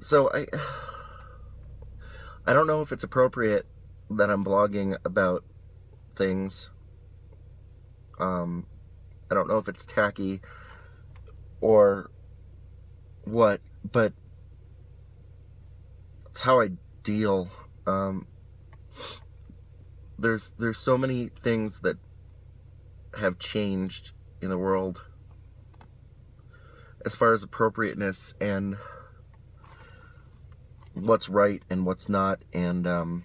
So I don't know if it's appropriate that I'm blogging about things. I don't know if it's tacky or what, but it's how I deal. There's so many things that have changed in the world as far as appropriateness and what's right and what's not, and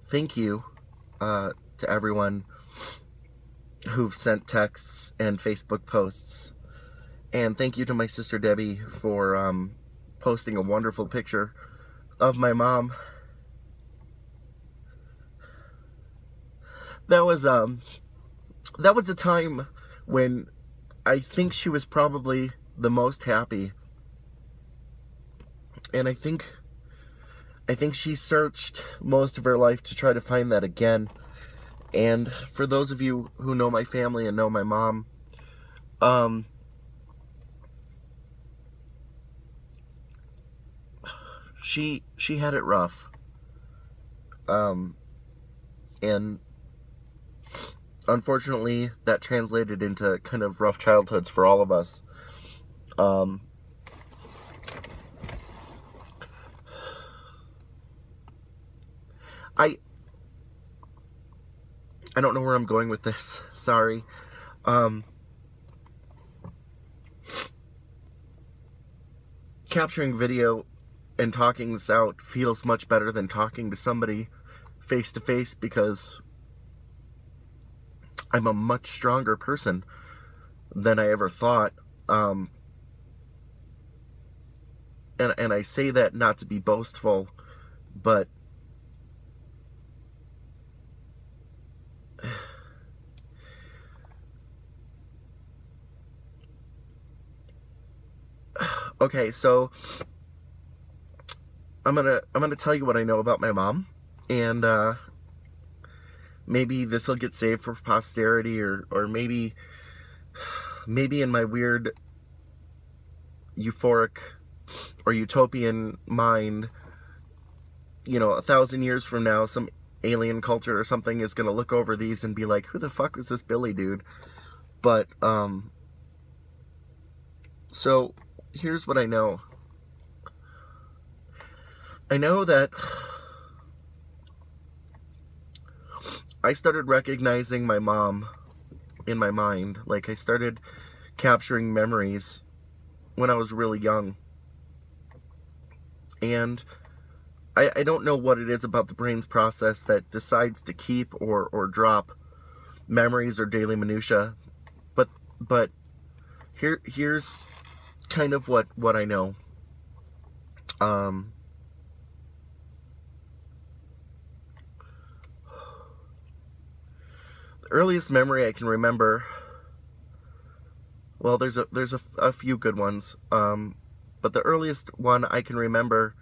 thank you to everyone who've sent texts and Facebook posts, and thank you to my sister Debbie for posting a wonderful picture of my mom. That was a time when I think she was probably the most happy, and I think she searched most of her life to try to find that again. And for those of you who know my family and know my mom, she had it rough, and unfortunately that translated into kind of rough childhoods for all of us. I don't know where I'm going with this. Sorry. Capturing video and talking this out feels much better than talking to somebody face to face, because I'm a much stronger person than I ever thought. And I say that not to be boastful, but okay, so I'm gonna tell you what I know about my mom, and maybe this will get saved for posterity, or maybe in my weird euphoric or utopian mind, 1,000 years from now, some alien culture or something is gonna look over these and be like, who the fuck was this Billy dude? But so here's what I know. I know that I started recognizing my mom in my mind. Like, I started capturing memories when I was really young. And I don't know what it is about the brain's process that decides to keep or drop memories or daily minutia. But here's kind of what I know. The earliest memory I can remember, well, there's a few good ones, but the earliest one I can remember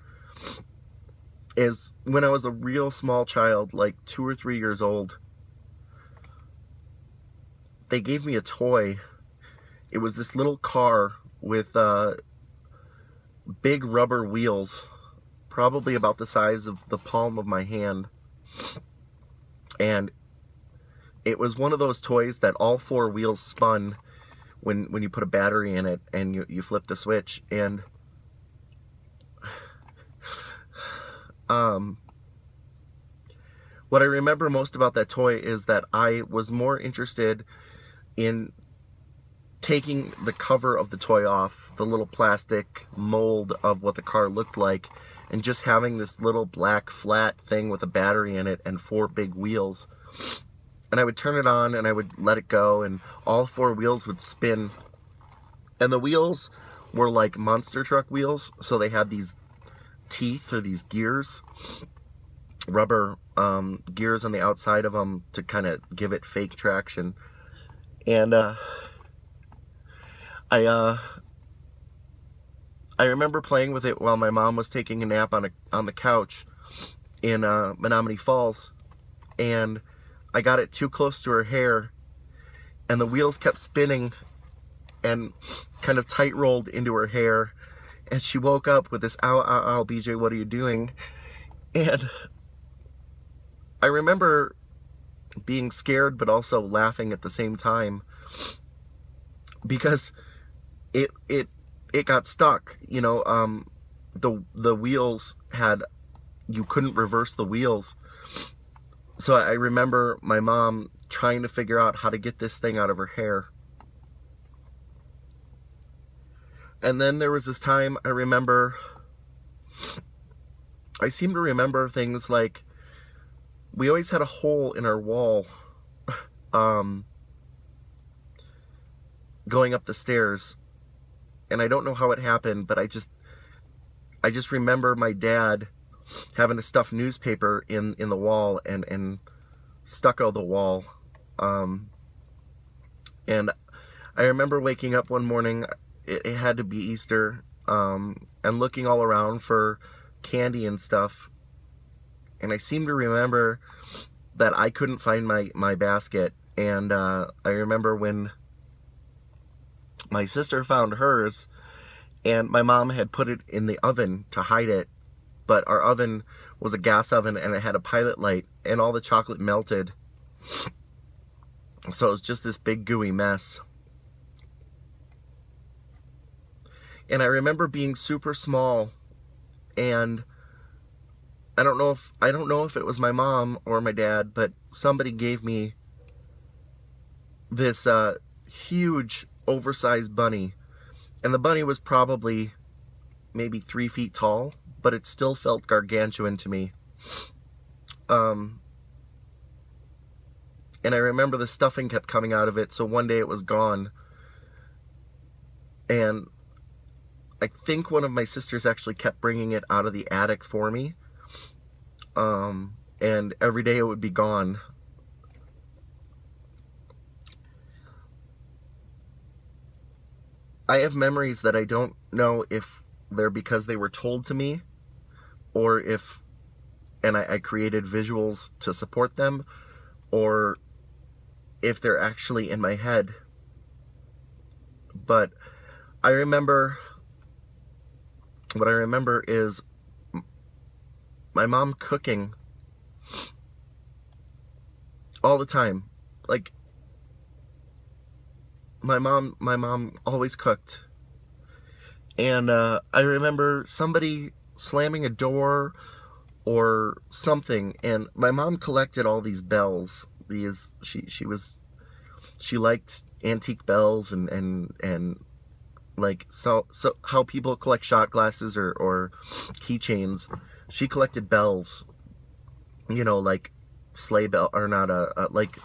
is when I was a real small child, like 2 or 3 years old. They gave me a toy. It was this little car with big rubber wheels, probably about the size of the palm of my hand. And it was one of those toys that all 4 wheels spun when you put a battery in it and you flip the switch. And what I remember most about that toy is that I was more interested in taking the cover of the toy off, the little plastic mold of what the car looked like, and just having this little black flat thing with a battery in it and 4 big wheels. And I would turn it on and I would let it go, and all 4 wheels would spin. And the wheels were like monster truck wheels, so they had these teeth or these gears, rubber gears on the outside of them to kind of give it fake traction. And I remember playing with it while my mom was taking a nap on the couch in Menominee Falls, and I got it too close to her hair, and the wheels kept spinning, and kind of tight rolled into her hair. And she woke up with this, ow, ow, ow, BJ, what are you doing? And I remember being scared, but also laughing at the same time, because it got stuck. You know, the wheels had, you couldn't reverse the wheels. So I remember my mom trying to figure out how to get this thing out of her hair. And then there was this time I seem to remember things like, we always had a hole in our wall going up the stairs. And I don't know how it happened, but I just remember my dad having a stuffed newspaper in the wall and stucco the wall. And I remember waking up one morning, it had to be Easter, and looking all around for candy and stuff. And I seem to remember that I couldn't find my basket. And I remember when my sister found hers, and my mom had put it in the oven to hide it. But our oven was a gas oven, and it had a pilot light, and all the chocolate melted. So it was just this big gooey mess. And I remember being super small, and I don't know if it was my mom or my dad, but somebody gave me this huge oversized bunny. And the bunny was probably maybe 3 feet tall, but it still felt gargantuan to me. And I remember the stuffing kept coming out of it, so one day it was gone. And I think one of my sisters actually kept bringing it out of the attic for me. And every day it would be gone. I have memories that I don't know if they're because they were told to me, or if, and I created visuals to support them, or if they're actually in my head. But I remember, what I remember is my mom cooking all the time. Like, my mom always cooked. And I remember somebody slamming a door or something, and my mom collected all these bells. She liked antique bells and like, so how people collect shot glasses or keychains. She collected bells, you know, like sleigh bell, or not, like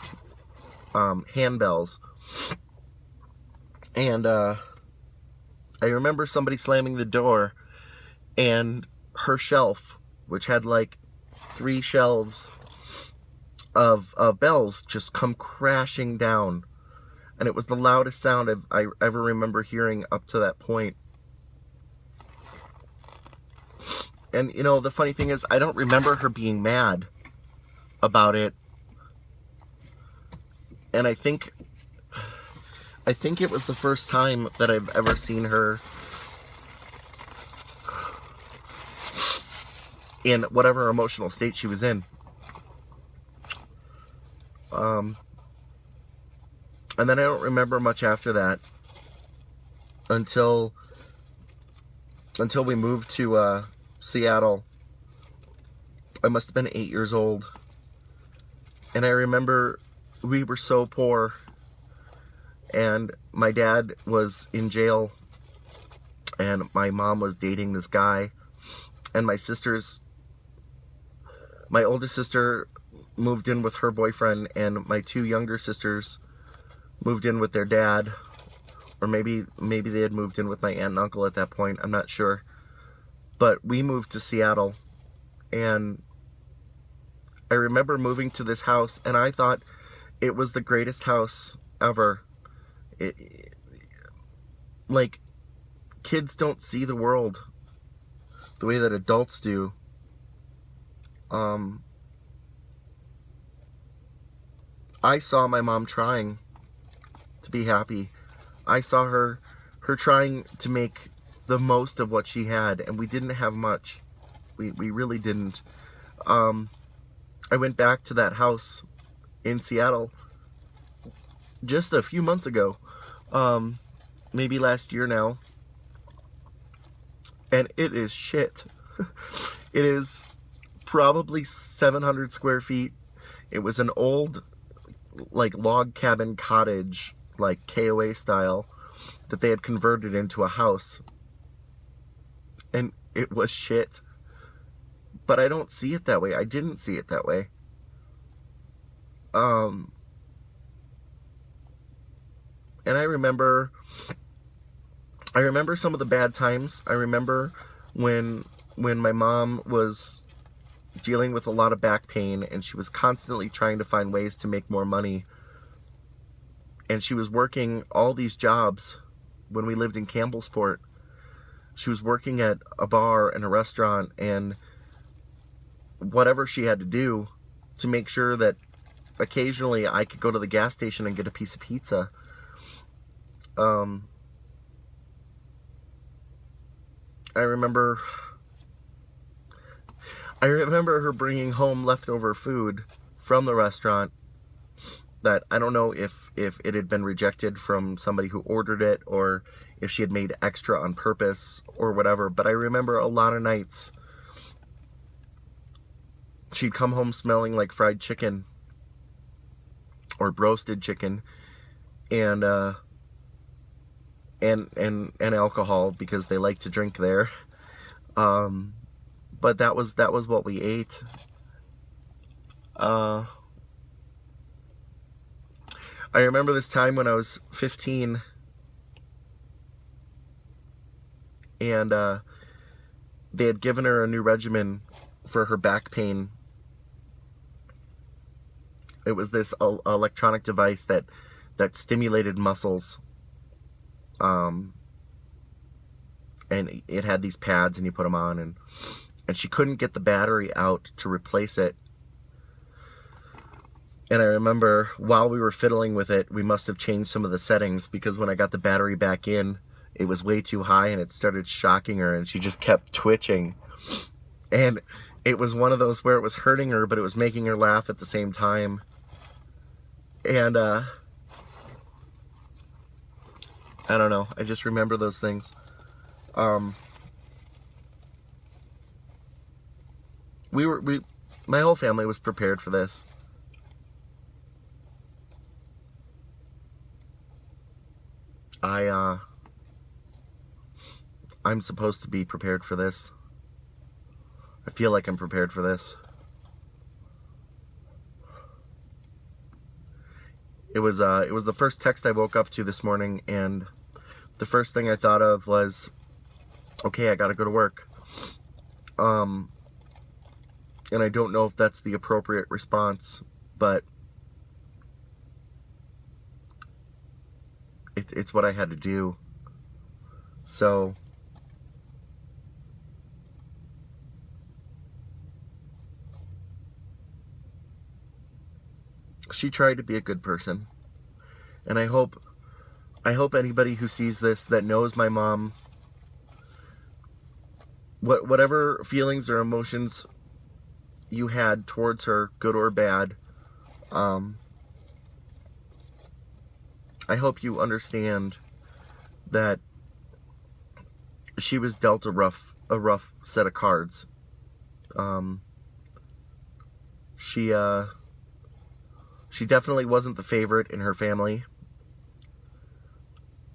handbells. And I remember somebody slamming the door, and her shelf, which had like 3 shelves of bells, just come crashing down. And it was the loudest sound I ever remember hearing up to that point. And, you know, the funny thing is, I don't remember her being mad about it. And I think it was the first time that I've ever seen her in whatever emotional state she was in. And then I don't remember much after that until we moved to Seattle. I must have been 8 years old. And I remember we were so poor, and my dad was in jail, and my mom was dating this guy, and my oldest sister moved in with her boyfriend, and my 2 younger sisters moved in with their dad, or maybe they had moved in with my aunt and uncle at that point, I'm not sure. But we moved to Seattle, and I remember moving to this house, and I thought it was the greatest house ever. Like, kids don't see the world the way that adults do. I saw my mom trying to be happy. I saw her trying to make the most of what she had, and we didn't have much. We really didn't. I went back to that house in Seattle just a few months ago, maybe last year now, and it is shit. It is probably 700 square feet. It was an old, like, log cabin cottage, like KOA style, that they had converted into a house, and it was shit. But I don't see it that way. I didn't see it that way. And I remember some of the bad times. I remember when my mom was dealing with a lot of back pain, and she was constantly trying to find ways to make more money. And she was working all these jobs when we lived in Campbellsport. She was working at a bar and a restaurant, and whatever she had to do to make sure that occasionally I could go to the gas station and get a piece of pizza. I remember her bringing home leftover food from the restaurant that I don't know if it had been rejected from somebody who ordered it, or if she had made extra on purpose or whatever. But I remember a lot of nights she'd come home smelling like fried chicken or roasted chicken, and alcohol, because they like to drink there. But that was what we ate. I remember this time when I was 15, and they had given her a new regimen for her back pain. It was this electronic device that stimulated muscles. And it had these pads, and you put them on, and she couldn't get the battery out to replace it. And I remember while we were fiddling with it, we must have changed some of the settings, because when I got the battery back in, it was way too high, and it started shocking her, and she just kept twitching. And it was one of those where it was hurting her, but it was making her laugh at the same time. And I don't know, I just remember those things. My whole family was prepared for this. I'm supposed to be prepared for this. I feel like I'm prepared for this. It was the first text I woke up to this morning, and the first thing I thought of was, okay, I gotta go to work. And I don't know if that's the appropriate response, but it's what I had to do. So she tried to be a good person, and I hope anybody who sees this that knows my mom, whatever feelings or emotions you had towards her, good or bad, I hope you understand that she was dealt a rough set of cards. She definitely wasn't the favorite in her family.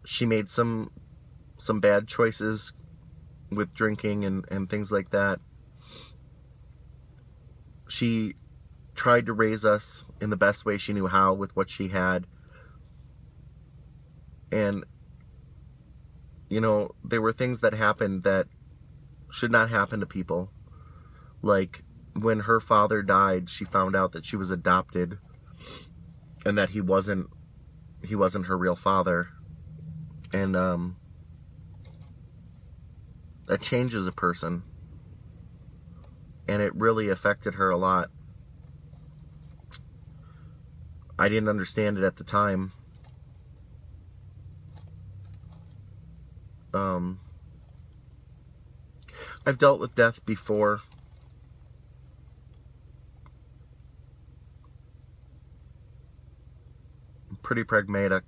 She made some bad choices with drinking and things like that. She tried to raise us in the best way she knew how with what she had. And, you know, there were things that happened that should not happen to people. Like, when her father died, she found out that she was adopted, and that he wasn't her real father. And that changes a person, and it really affected her a lot. I didn't understand it at the time, I've dealt with death before. I'm pretty pragmatic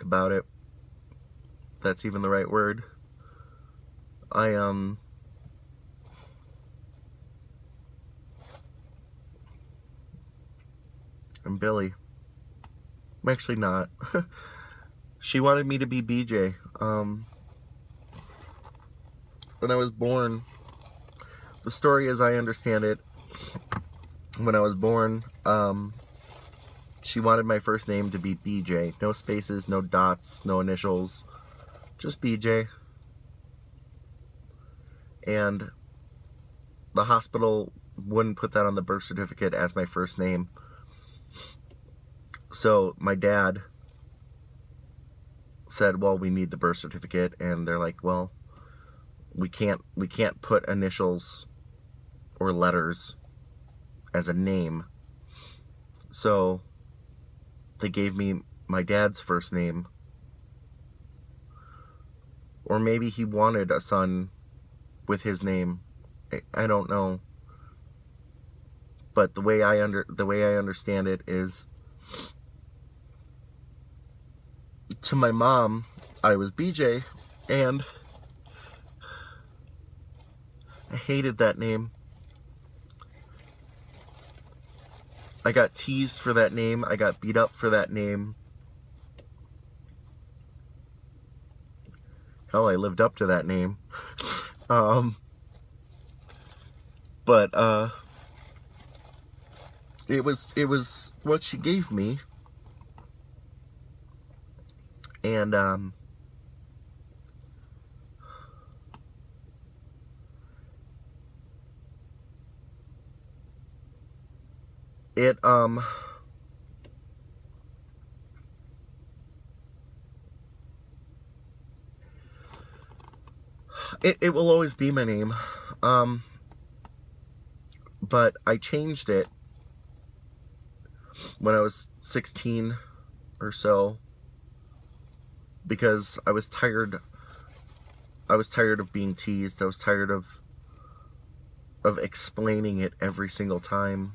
about it. If that's even the right word. I'm Billie. I'm actually not. She wanted me to be BJ. When I was born, the story as I understand it, when I was born, she wanted my first name to be BJ. No spaces, no dots, no initials, just BJ. And the hospital wouldn't put that on the birth certificate as my first name. So my dad said, well, we need the birth certificate. And they're like, well, we can't put initials or letters as a name. So they gave me my dad's first name. Or maybe he wanted a son with his name. I don't know. But the way I understand it is, to my mom, I was BJ, and I hated that name. I got teased for that name. I got beat up for that name. Hell, I lived up to that name. But it was what she gave me. And it will always be my name. But I changed it when I was 16 or so, because I was tired of being teased. I was tired of explaining it every single time.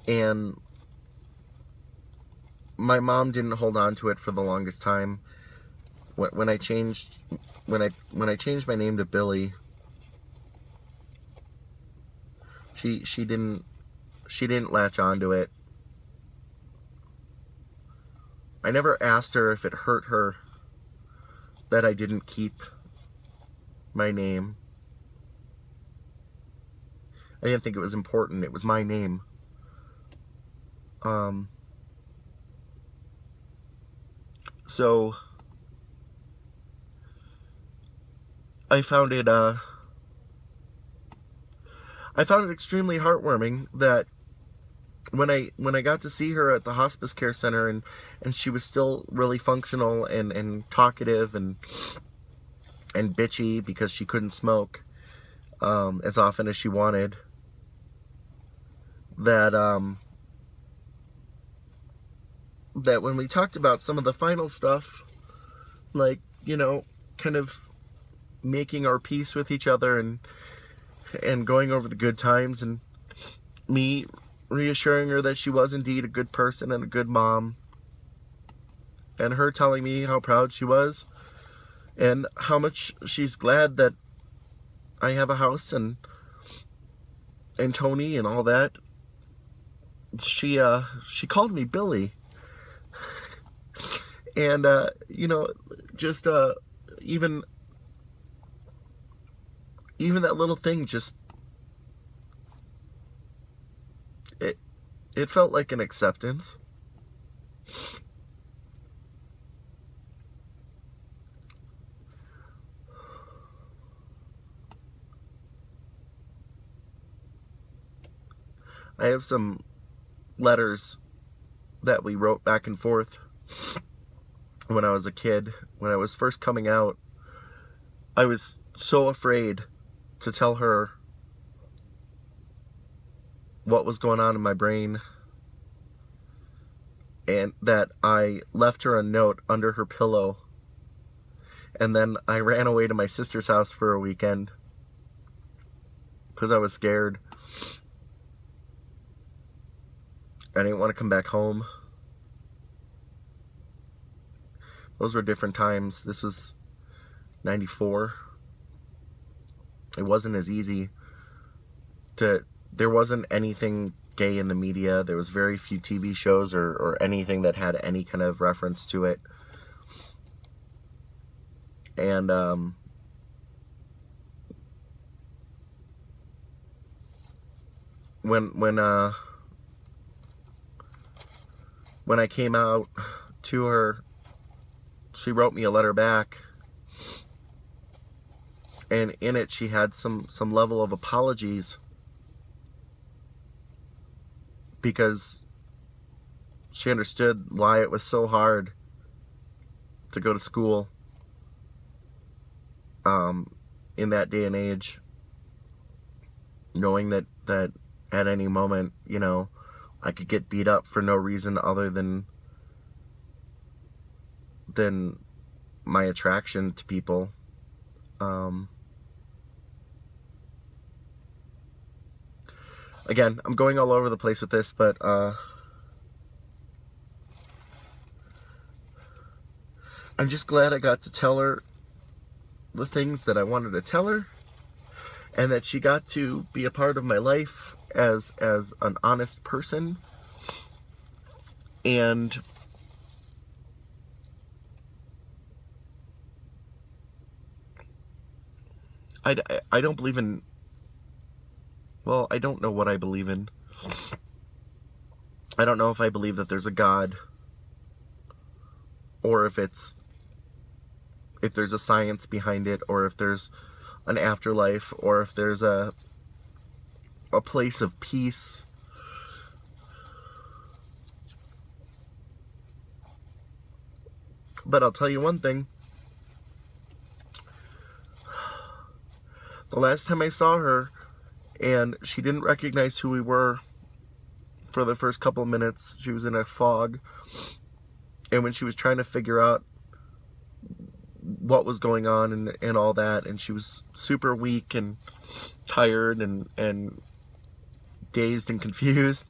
And my mom didn't hold on to it for the longest time. When I changed my name to Billie, she didn't latch onto it. I never asked her if it hurt her that I didn't keep my name. I didn't think it was important. It was my name. So I found it extremely heartwarming that when I got to see her at the hospice care center, and she was still really functional and talkative and bitchy because she couldn't smoke as often as she wanted, that that when we talked about some of the final stuff, like, you know, kind of making our peace with each other and going over the good times, and me reassuring her that she was indeed a good person and a good mom, and her telling me how proud she was and how much she's glad that I have a house and Tony and all that, she called me Billie. And you know, just even that little thing, just it felt like an acceptance. I have some letters that we wrote back and forth when I was a kid. When I was first coming out, I was so afraid to tell her what was going on in my brain. and that I left her a note under her pillow, and then I ran away to my sister's house for a weekend because I was scared. I didn't want to come back home. Those were different times. This was 94. It wasn't as easy to... There wasn't anything gay in the media. There was very few TV shows or anything that had any kind of reference to it. And when I came out to her, she wrote me a letter back, and in it she had some level of apologies, because she understood why it was so hard to go to school in that day and age, knowing that at any moment, you know, I could get beat up for no reason other than my attraction to people. Again, I'm going all over the place with this, but I'm just glad I got to tell her the things that I wanted to tell her, and that she got to be a part of my life as an honest person. And I don't believe in... Well, I don't know what I believe in. I don't know if I believe that there's a God, or if there's a science behind it, or if there's an afterlife, or if there's a place of peace. But I'll tell you one thing. The last time I saw her, and she didn't recognize who we were for the first couple of minutes. She was in a fog. And when she was trying to figure out what was going on and all that, and she was super weak and tired and dazed and confused.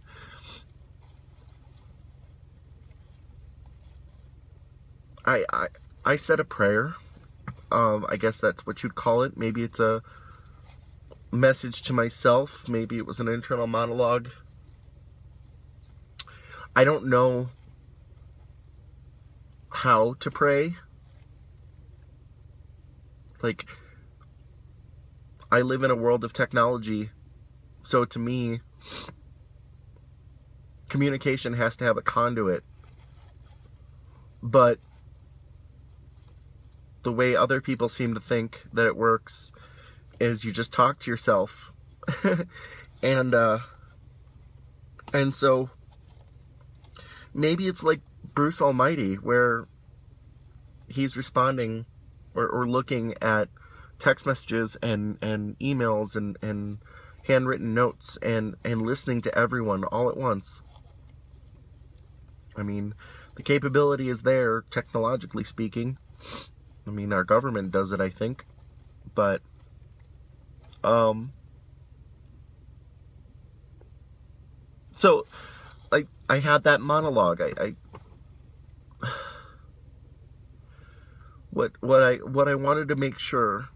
I said a prayer. I guess that's what you'd call it. Maybe it's a message to myself. Maybe it was an internal monologue. I don't know how to pray. Like, I live in a world of technology, so to me, communication has to have a conduit. But the way other people seem to think that it works is you just talk to yourself. and so maybe it's like Bruce Almighty, where he's responding or looking at text messages and emails and handwritten notes and listening to everyone all at once. I mean, the capability is there, technologically speaking. I mean, our government does it, I think. But so I had that monologue. What I wanted to make sure,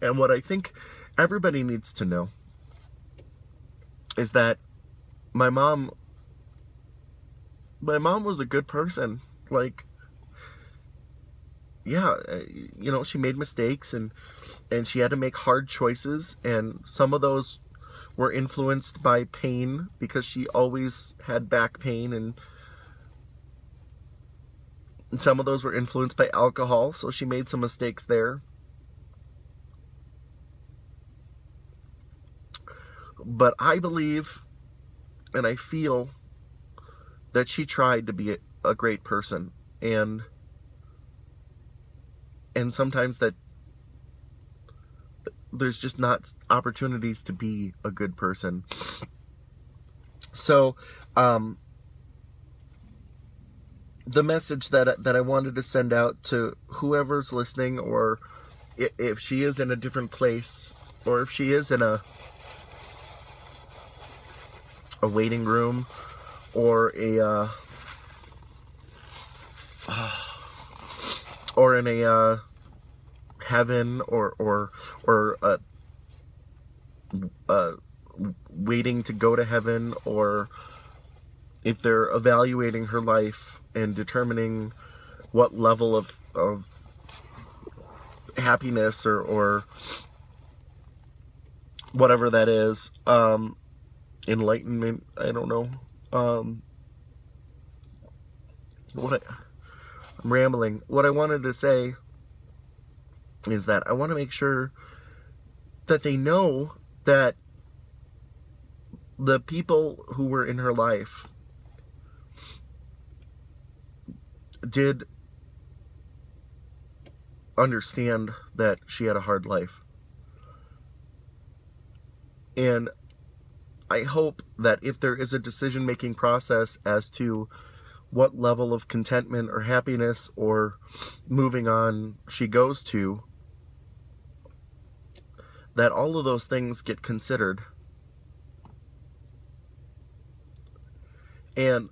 and what I think everybody needs to know, is that my mom was a good person. Like, yeah, you know, she made mistakes and she had to make hard choices, and some of those were influenced by pain, because she always had back pain, and some of those were influenced by alcohol, so she made some mistakes there. But I believe and I feel that she tried to be a great person, and sometimes that there's just not opportunities to be a good person. So, the message that I wanted to send out to whoever's listening, or if she is in a different place, or if she is in a waiting room, or in a heaven, or waiting to go to heaven, or if they're evaluating her life and determining what level of happiness or whatever that is, enlightenment, I don't know, I'm rambling. What I wanted to say is that I want to make sure that they know that the people who were in her life did understand that she had a hard life. And I hope that if there is a decision-making process as to what level of contentment or happiness or moving on she goes to, that all of those things get considered. And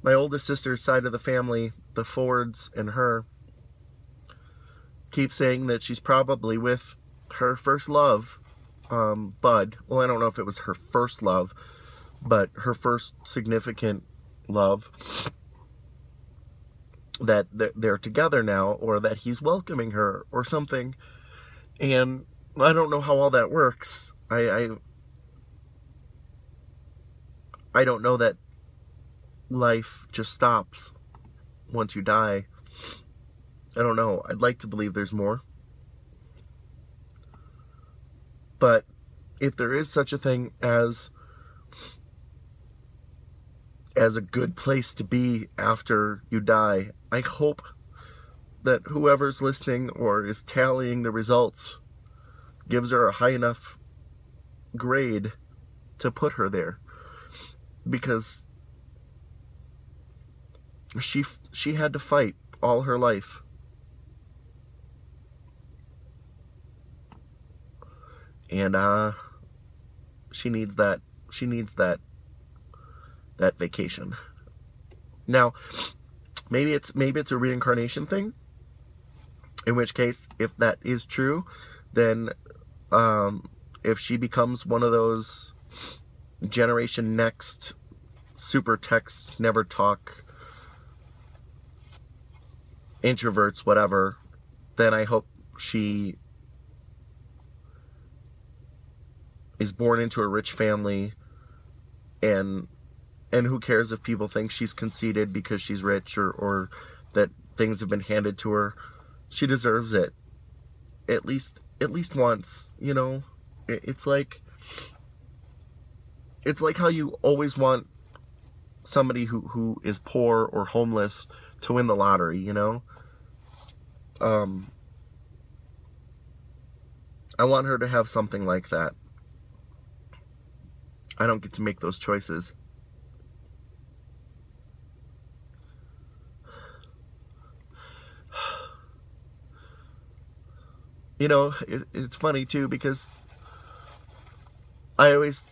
my oldest sister's side of the family, the Fords and her, keep saying that she's probably with her first love, Bud. Well, I don't know if it was her first love, but her first significant love, that they're together now, or that he's welcoming her or something. And I don't know how all that works. I don't know that life just stops once you die. I don't know. I'd like to believe there's more. But if there is such a thing as a good place to be after you die, I hope that whoever's listening or is tallying the results gives her a high enough grade to put her there. Because she had to fight all her life. And she needs that vacation. Now, maybe it's a reincarnation thing. In which case, if that is true, then if she becomes one of those Generation Next super text, never talk, introverts, whatever, then I hope she is born into a rich family, and who cares if people think she's conceited because she's rich, or that things have been handed to her. She deserves it. At least once, you know. It's like how you always want somebody who is poor or homeless to win the lottery, you know? I want her to have something like that. I don't get to make those choices. You know, it's funny too, because I always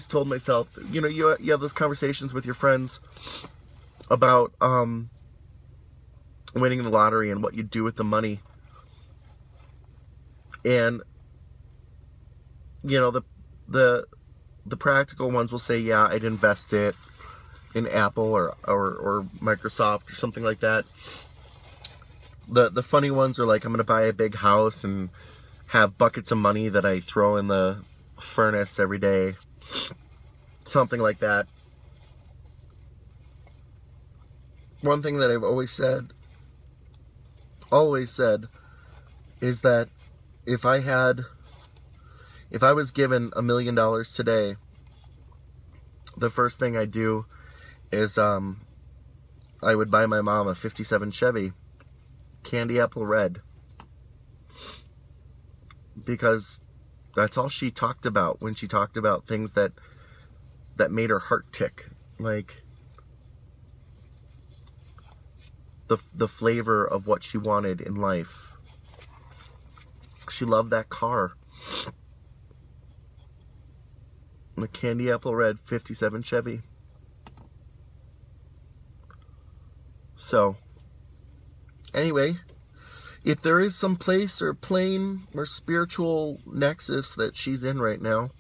told myself, you know, you have those conversations with your friends about winning the lottery and what you do with the money. And you know, the practical ones will say, yeah, I'd invest it in Apple or Microsoft or something like that. The funny ones are like, I'm going to buy a big house and have buckets of money that I throw in the furnace every day. Something like that. One thing that I've always said is that if I was given $1 million today, the first thing I'd do is I would buy my mom a 57 Chevy, candy apple red, because That's all she talked about when she talked about things that made her heart tick. Like the flavor of what she wanted in life. She loved that car. The candy apple red 57 Chevy. So, anyway, if there is some place or plane or spiritual nexus that she's in right now,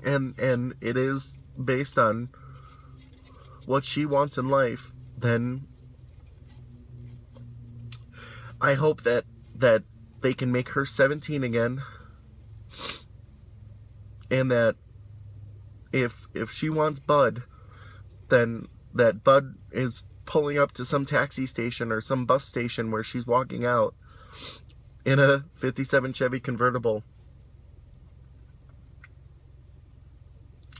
and it is based on what she wants in life, then I hope that they can make her 17 again, and that if she wants Bud, then that Bud is pulling up to some taxi station or some bus station where she's walking out in a 57 Chevy convertible,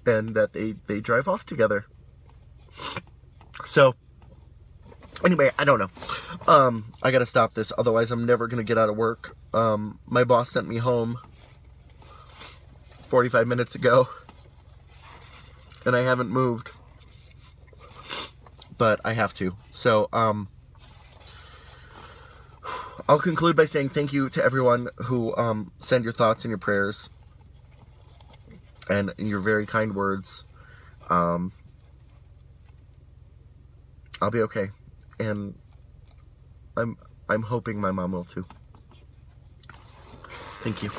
and that they drive off together. So anyway, I don't know. I gotta stop this, otherwise I'm never gonna get out of work. My boss sent me home 45 minutes ago, and I haven't moved, but I have to. So I'll conclude by saying thank you to everyone who send your thoughts and your prayers and your very kind words. I'll be okay, and I'm hoping my mom will too. Thank you.